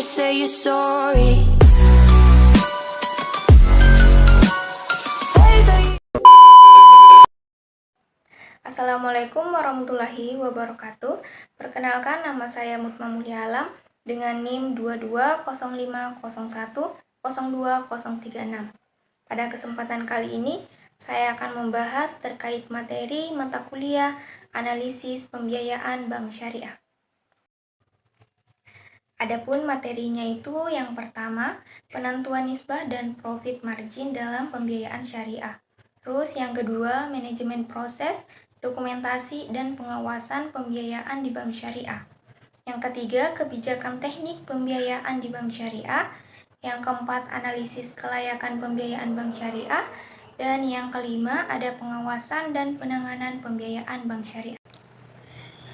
say you're sorry. Assalamualaikum warahmatullahi wabarakatuh. Perkenalkan, nama saya Mutma Mulia Alam dengan NIM 220501020036. Pada kesempatan kali ini, saya akan membahas terkait materi mata kuliah Analisis Pembiayaan Bank Syariah. Adapun materinya itu yang pertama, penentuan nisbah dan profit margin dalam pembiayaan syariah. Terus yang kedua, manajemen proses, dokumentasi, dan pengawasan pembiayaan di bank syariah. Yang ketiga, kebijakan teknik pembiayaan di bank syariah. Yang keempat, analisis kelayakan pembiayaan bank syariah. Dan yang kelima, ada pengawasan dan penanganan pembiayaan bank syariah.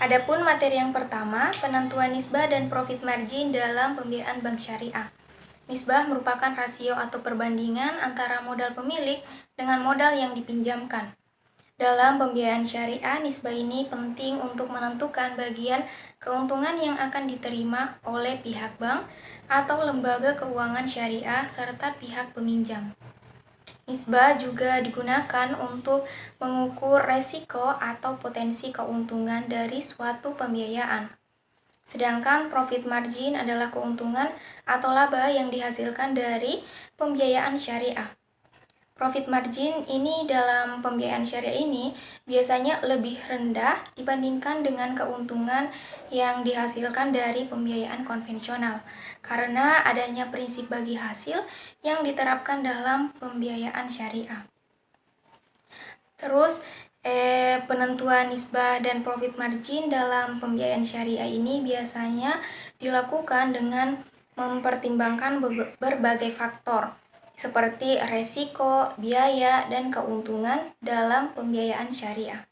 Adapun materi yang pertama, penentuan nisbah dan profit margin dalam pembiayaan bank syariah. Nisbah merupakan rasio atau perbandingan antara modal pemilik dengan modal yang dipinjamkan. Dalam pembiayaan syariah, nisbah ini penting untuk menentukan bagian keuntungan yang akan diterima oleh pihak bank atau lembaga keuangan syariah serta pihak peminjam. Nisbah juga digunakan untuk mengukur resiko atau potensi keuntungan dari suatu pembiayaan. Sedangkan profit margin adalah keuntungan atau laba yang dihasilkan dari pembiayaan syariah. Profit margin ini dalam pembiayaan syariah ini biasanya lebih rendah dibandingkan dengan keuntungan yang dihasilkan dari pembiayaan konvensional karena adanya prinsip bagi hasil yang diterapkan dalam pembiayaan syariah. Terus penentuan nisbah dan profit margin dalam pembiayaan syariah ini biasanya dilakukan dengan mempertimbangkan berbagai faktor seperti resiko, biaya, dan keuntungan dalam pembiayaan syariah.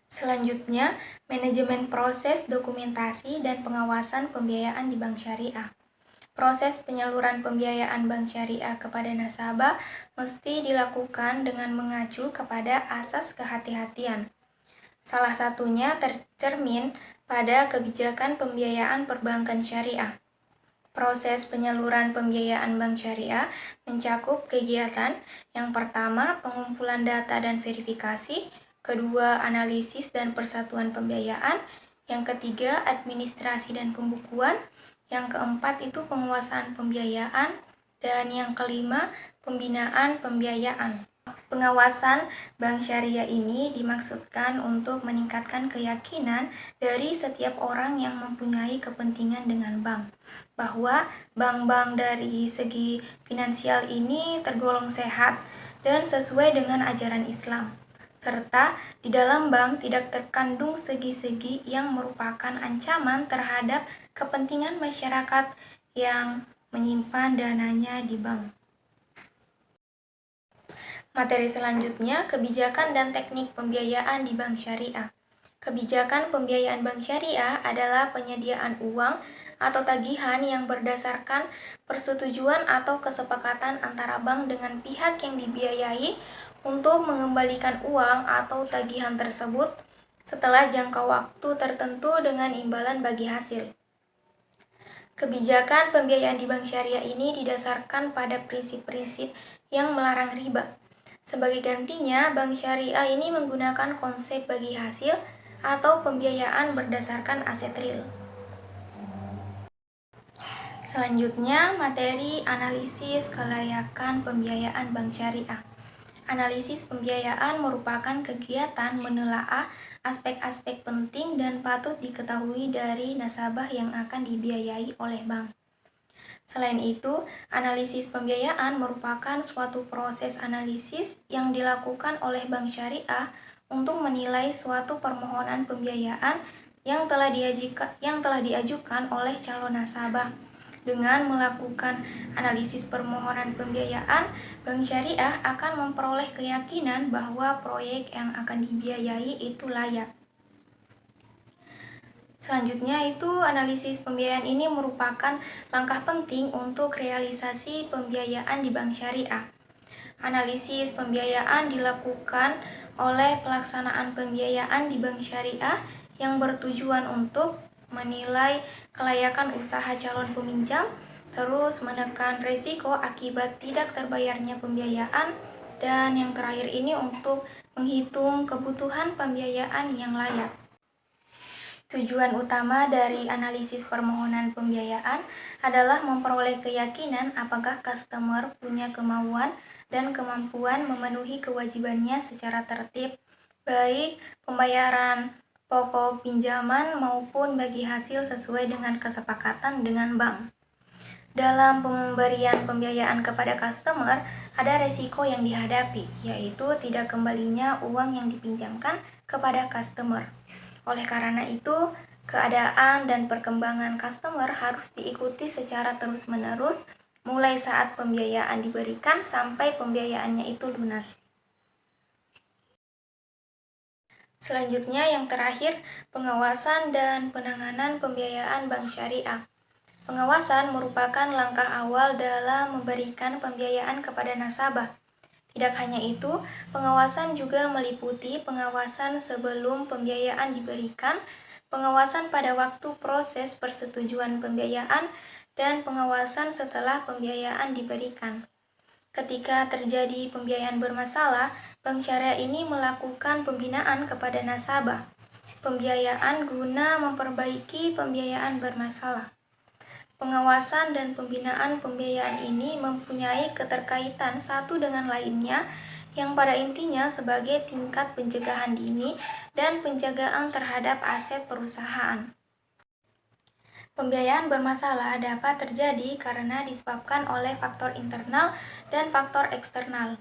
Selanjutnya, manajemen proses, dokumentasi, dan pengawasan pembiayaan di bank syariah. Proses penyaluran pembiayaan bank syariah kepada nasabah mesti dilakukan dengan mengacu kepada asas kehati-hatian. Salah satunya tercermin pada kebijakan pembiayaan perbankan syariah. Proses penyaluran pembiayaan bank syariah mencakup kegiatan yang pertama, pengumpulan data dan verifikasi, kedua, analisis dan persatuan pembiayaan, yang ketiga, administrasi dan pembukuan, yang keempat itu penguasaan pembiayaan, dan yang kelima, pembinaan pembiayaan. Pengawasan bank syariah ini dimaksudkan untuk meningkatkan keyakinan dari setiap orang yang mempunyai kepentingan dengan bank, bahwa bank-bank dari segi finansial ini tergolong sehat dan sesuai dengan ajaran Islam, serta di dalam bank tidak terkandung segi-segi yang merupakan ancaman terhadap kepentingan masyarakat yang menyimpan dananya di bank. Materi selanjutnya, kebijakan dan teknik pembiayaan di bank syariah. Kebijakan pembiayaan bank syariah adalah penyediaan uang atau tagihan yang berdasarkan persetujuan atau kesepakatan antara bank dengan pihak yang dibiayai untuk mengembalikan uang atau tagihan tersebut setelah jangka waktu tertentu dengan imbalan bagi hasil. Kebijakan pembiayaan di bank syariah ini didasarkan pada prinsip-prinsip yang melarang riba. Sebagai gantinya, bank syariah ini menggunakan konsep bagi hasil atau pembiayaan berdasarkan aset real. Selanjutnya, materi analisis kelayakan pembiayaan bank syariah. Analisis pembiayaan merupakan kegiatan menelaah aspek-aspek penting dan patut diketahui dari nasabah yang akan dibiayai oleh bank. Selain itu, analisis pembiayaan merupakan suatu proses analisis yang dilakukan oleh bank syariah untuk menilai suatu permohonan pembiayaan yang telah diajukan oleh calon nasabah. Dengan melakukan analisis permohonan pembiayaan, bank syariah akan memperoleh keyakinan bahwa proyek yang akan dibiayai itu layak. Selanjutnya itu analisis pembiayaan ini merupakan langkah penting untuk realisasi pembiayaan di bank syariah. Analisis pembiayaan dilakukan oleh pelaksanaan pembiayaan di bank syariah yang bertujuan untuk menilai kelayakan usaha calon peminjam, terus menekan risiko akibat tidak terbayarnya pembiayaan, dan yang terakhir ini untuk menghitung kebutuhan pembiayaan yang layak. Tujuan utama dari analisis permohonan pembiayaan adalah memperoleh keyakinan apakah customer punya kemauan dan kemampuan memenuhi kewajibannya secara tertib, baik pembayaran pokok pinjaman maupun bagi hasil sesuai dengan kesepakatan dengan bank. Dalam pemberian pembiayaan kepada customer, ada resiko yang dihadapi, yaitu tidak kembalinya uang yang dipinjamkan kepada customer. Oleh karena itu, keadaan dan perkembangan customer harus diikuti secara terus-menerus, mulai saat pembiayaan diberikan sampai pembiayaannya itu lunas. Selanjutnya yang terakhir, pengawasan dan penanganan pembiayaan bank syariah. Pengawasan merupakan langkah awal dalam memberikan pembiayaan kepada nasabah. Tidak hanya itu, pengawasan juga meliputi pengawasan sebelum pembiayaan diberikan, pengawasan pada waktu proses persetujuan pembiayaan, dan pengawasan setelah pembiayaan diberikan. Ketika terjadi pembiayaan bermasalah, bank syariah ini melakukan pembinaan kepada nasabah. Pembiayaan guna memperbaiki pembiayaan bermasalah. Pengawasan dan pembinaan pembiayaan ini mempunyai keterkaitan satu dengan lainnya yang pada intinya sebagai tingkat pencegahan dini dan penjagaan terhadap aset perusahaan. Pembiayaan bermasalah dapat terjadi karena disebabkan oleh faktor internal dan faktor eksternal.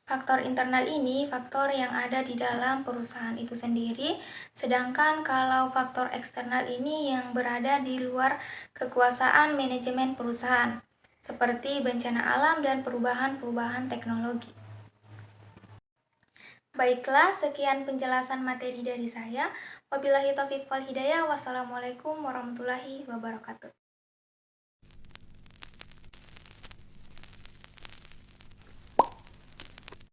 Faktor internal ini faktor yang ada di dalam perusahaan itu sendiri, sedangkan kalau faktor eksternal ini yang berada di luar kekuasaan manajemen perusahaan, seperti bencana alam dan perubahan-perubahan teknologi. Baiklah, sekian penjelasan materi dari saya. Wabillahi taufiq wal hidayah. Wassalamualaikum warahmatullahi wabarakatuh.